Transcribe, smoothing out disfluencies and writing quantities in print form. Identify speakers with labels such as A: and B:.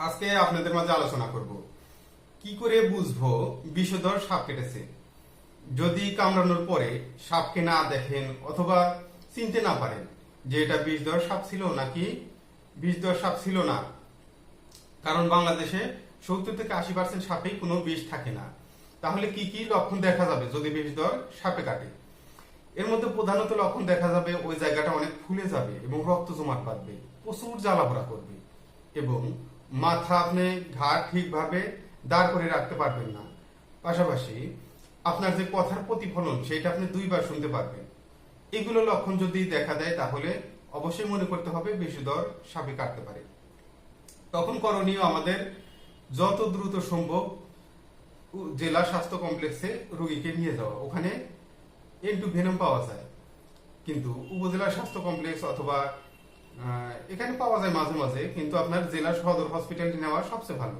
A: আজকে আপনাদের মাঝে আলোচনা করব কি করে বুঝবো বিষধর সাপ কেটেছে। যদি কামড়ানোর পরে সাপকে না দেখেন অথবা চিনতে না পারেন যে এটা বিষধর সাপ ছিল নাকি বিষধর সাপ ছিল না, কারণ বাংলাদেশে 70 থেকে 80% সাপেই কোনো বিষ থাকে না, তাহলে কি কি লক্ষণ দেখা যাবে যদি বিষধর সাপে কাটে? এর মধ্যে প্রধানত লক্ষণ দেখা যাবে ওই জায়গাটা অনেক ফুলে যাবে এবং রক্ত জমাট বাঁধবে, প্রচুর জ্বালাপোড়া করবে এবং মাথা আপনি ঘাড় ঠিকভাবে দাঁড় করে রাখতে পারবেন না। পাশাপাশি আপনার যে কথার প্রতিফলন সেটা আপনি 2 বার শুনতে পারবেন। এগুলো লক্ষণ যদি দেখা দেয় তাহলে অবশ্যই মনে করতে হবে বিষধর সাপে কাটতে পারে। তখন করণীয় আমাদের যত দ্রুত সম্ভব জেলা স্বাস্থ্য কমপ্লেক্সে রোগীকে নিয়ে যাওয়া। ওখানে এন্টিভেনম পাওয়া যায়, কিন্তু উপজেলা স্বাস্থ্য কমপ্লেক্স অথবা এখানে পাওয়া যায় মাঝে মাঝে, কিন্তু আপনার জেলা সদর হসপিটালটি নেওয়া সবচেয়ে ভালো।